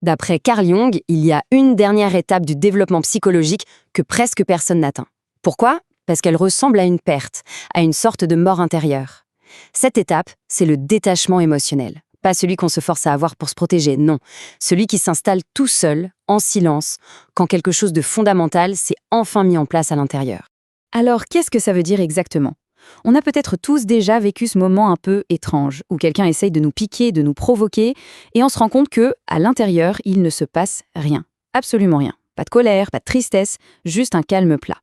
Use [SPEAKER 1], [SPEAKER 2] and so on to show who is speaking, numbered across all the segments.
[SPEAKER 1] D'après Carl Jung, il y a une dernière étape du développement psychologique que presque personne n'atteint. Pourquoi? Parce qu'elle ressemble à une perte, à une sorte de mort intérieure. Cette étape, c'est le détachement émotionnel. Pas celui qu'on se force à avoir pour se protéger, non. Celui qui s'installe tout seul, en silence, quand quelque chose de fondamental s'est enfin mis en place à l'intérieur.
[SPEAKER 2] Alors, qu'est-ce que ça veut dire exactement? On a peut-être tous déjà vécu ce moment un peu étrange, où quelqu'un essaye de nous piquer, de nous provoquer, et on se rend compte que, à l'intérieur, il ne se passe rien. Absolument rien. Pas de colère, pas de tristesse, juste un calme plat.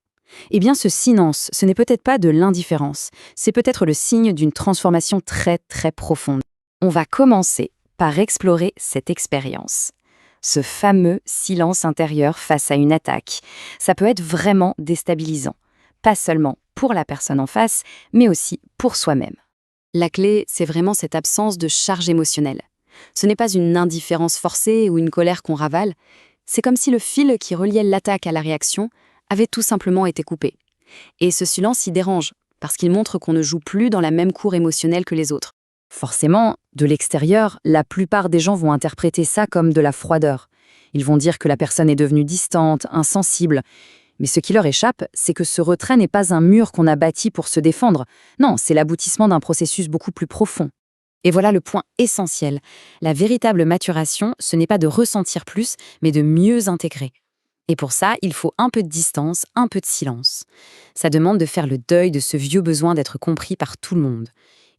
[SPEAKER 2] Eh bien, ce silence, ce n'est peut-être pas de l'indifférence, c'est peut-être le signe d'une transformation très, très profonde. On va commencer par explorer cette expérience. Ce fameux silence intérieur face à une attaque. Ça peut être vraiment déstabilisant. Pas seulement pour la personne en face, mais aussi pour soi-même. La clé, c'est vraiment cette absence de charge émotionnelle. Ce n'est pas une indifférence forcée ou une colère qu'on ravale, c'est comme si le fil qui reliait l'attaque à la réaction avait tout simplement été coupé. Et ce silence y dérange, parce qu'il montre qu'on ne joue plus dans la même cour émotionnelle que les autres. Forcément, de l'extérieur, la plupart des gens vont interpréter ça comme de la froideur. Ils vont dire que la personne est devenue distante, insensible. Mais ce qui leur échappe, c'est que ce retrait n'est pas un mur qu'on a bâti pour se défendre. Non, c'est l'aboutissement d'un processus beaucoup plus profond. Et voilà le point essentiel. La véritable maturation, ce n'est pas de ressentir plus, mais de mieux intégrer. Et pour ça, il faut un peu de distance, un peu de silence. Ça demande de faire le deuil de ce vieux besoin d'être compris par tout le monde.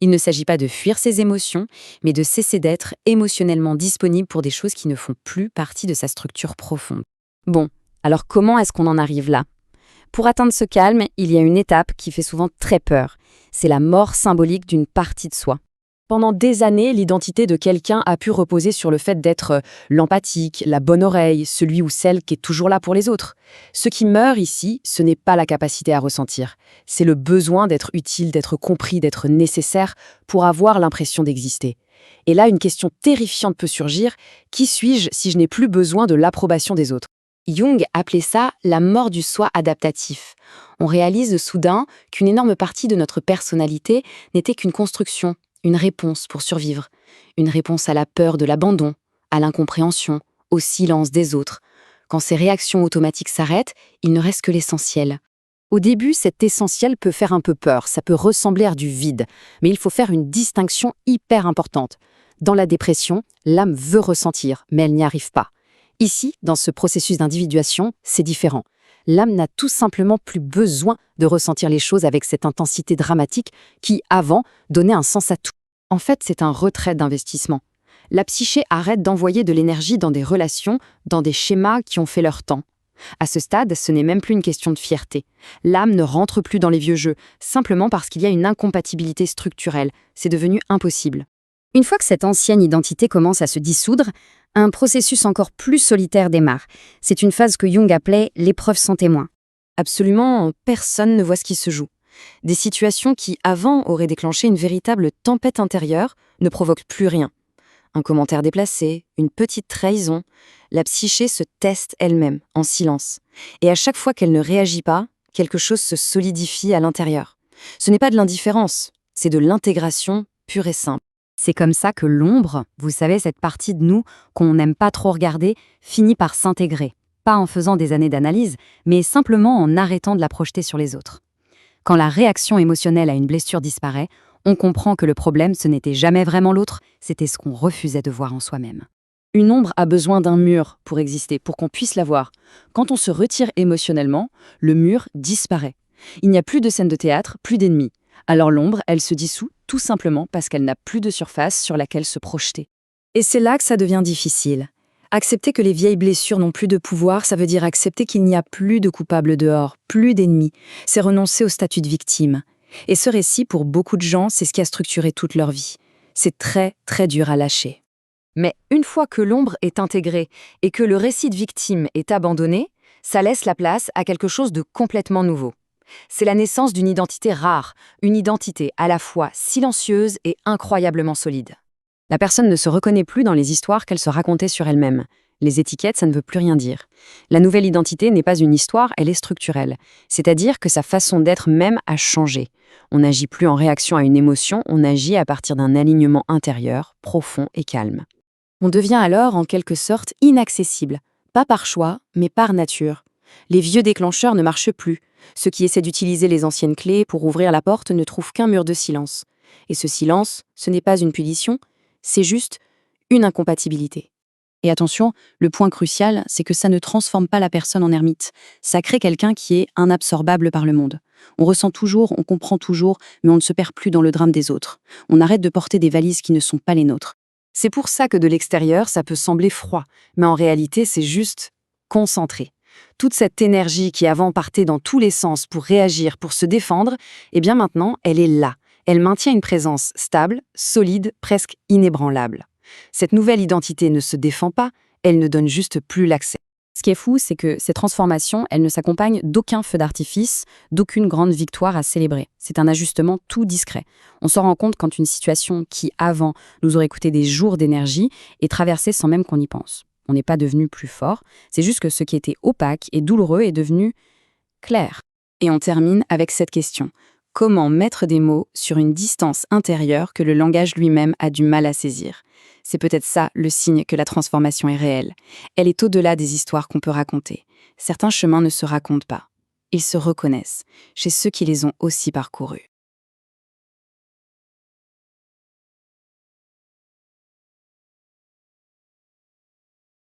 [SPEAKER 2] Il ne s'agit pas de fuir ses émotions, mais de cesser d'être émotionnellement disponible pour des choses qui ne font plus partie de sa structure profonde. Bon, alors comment est-ce qu'on en arrive là? Pour atteindre ce calme, il y a une étape qui fait souvent très peur. C'est la mort symbolique d'une partie de soi. Pendant des années, l'identité de quelqu'un a pu reposer sur le fait d'être l'empathique, la bonne oreille, celui ou celle qui est toujours là pour les autres. Ce qui meurt ici, ce n'est pas la capacité à ressentir. C'est le besoin d'être utile, d'être compris, d'être nécessaire pour avoir l'impression d'exister. Et là, une question terrifiante peut surgir. Qui suis-je si je n'ai plus besoin de l'approbation des autres? Jung appelait ça la mort du soi adaptatif. On réalise soudain qu'une énorme partie de notre personnalité n'était qu'une construction, une réponse pour survivre, une réponse à la peur de l'abandon, à l'incompréhension, au silence des autres. Quand ces réactions automatiques s'arrêtent, il ne reste que l'essentiel. Au début, cet essentiel peut faire un peu peur, ça peut ressembler à du vide, mais il faut faire une distinction hyper importante. Dans la dépression, l'âme veut ressentir, mais elle n'y arrive pas. Ici, dans ce processus d'individuation, c'est différent. L'âme n'a tout simplement plus besoin de ressentir les choses avec cette intensité dramatique qui, avant, donnait un sens à tout. En fait, c'est un retrait d'investissement. La psyché arrête d'envoyer de l'énergie dans des relations, dans des schémas qui ont fait leur temps. À ce stade, ce n'est même plus une question de fierté. L'âme ne rentre plus dans les vieux jeux, simplement parce qu'il y a une incompatibilité structurelle. C'est devenu impossible. Une fois que cette ancienne identité commence à se dissoudre, un processus encore plus solitaire démarre. C'est une phase que Jung appelait l'épreuve sans témoin. Absolument personne ne voit ce qui se joue. Des situations qui, avant, auraient déclenché une véritable tempête intérieure, ne provoquent plus rien. Un commentaire déplacé, une petite trahison, la psyché se teste elle-même, en silence. Et à chaque fois qu'elle ne réagit pas, quelque chose se solidifie à l'intérieur. Ce n'est pas de l'indifférence, c'est de l'intégration pure et simple. C'est comme ça que l'ombre, vous savez, cette partie de nous qu'on n'aime pas trop regarder, finit par s'intégrer. Pas en faisant des années d'analyse, mais simplement en arrêtant de la projeter sur les autres. Quand la réaction émotionnelle à une blessure disparaît, on comprend que le problème, ce n'était jamais vraiment l'autre, c'était ce qu'on refusait de voir en soi-même. Une ombre a besoin d'un mur pour exister, pour qu'on puisse la voir. Quand on se retire émotionnellement, le mur disparaît. Il n'y a plus de scène de théâtre, plus d'ennemis. Alors l'ombre, elle se dissout tout simplement parce qu'elle n'a plus de surface sur laquelle se projeter. Et c'est là que ça devient difficile. Accepter que les vieilles blessures n'ont plus de pouvoir, ça veut dire accepter qu'il n'y a plus de coupables dehors, plus d'ennemis. C'est renoncer au statut de victime. Et ce récit, pour beaucoup de gens, c'est ce qui a structuré toute leur vie. C'est très, très dur à lâcher. Mais une fois que l'ombre est intégrée et que le récit de victime est abandonné, ça laisse la place à quelque chose de complètement nouveau. C'est la naissance d'une identité rare, une identité à la fois silencieuse et incroyablement solide. La personne ne se reconnaît plus dans les histoires qu'elle se racontait sur elle-même. Les étiquettes, ça ne veut plus rien dire. La nouvelle identité n'est pas une histoire, elle est structurelle. C'est-à-dire que sa façon d'être même a changé. On n'agit plus en réaction à une émotion, on agit à partir d'un alignement intérieur, profond et calme. On devient alors en quelque sorte inaccessible, pas par choix, mais par nature. Les vieux déclencheurs ne marchent plus. Ceux qui essaient d'utiliser les anciennes clés pour ouvrir la porte ne trouvent qu'un mur de silence. Et ce silence, ce n'est pas une punition, c'est juste une incompatibilité. Et attention, le point crucial, c'est que ça ne transforme pas la personne en ermite. Ça crée quelqu'un qui est inabsorbable par le monde. On ressent toujours, on comprend toujours, mais on ne se perd plus dans le drame des autres. On arrête de porter des valises qui ne sont pas les nôtres.
[SPEAKER 1] C'est pour ça que de l'extérieur, ça peut sembler froid, mais en réalité, c'est juste concentré. Toute cette énergie qui avant partait dans tous les sens pour réagir, pour se défendre, eh bien maintenant, elle est là. Elle maintient une présence stable, solide, presque inébranlable. Cette nouvelle identité ne se défend pas, elle ne donne juste plus l'accès.
[SPEAKER 2] Ce qui est fou, c'est que ces transformations, elles ne s'accompagnent d'aucun feu d'artifice, d'aucune grande victoire à célébrer. C'est un ajustement tout discret. On s'en rend compte quand une situation qui, avant, nous aurait coûté des jours d'énergie, est traversée sans même qu'on y pense. On n'est pas devenu plus fort, c'est juste que ce qui était opaque et douloureux est devenu clair. Et on termine avec cette question. Comment mettre des mots sur une distance intérieure que le langage lui-même a du mal à saisir? C'est peut-être ça le signe que la transformation est réelle. Elle est au-delà des histoires qu'on peut raconter. Certains chemins ne se racontent pas. Ils se reconnaissent chez ceux qui les ont aussi parcourus.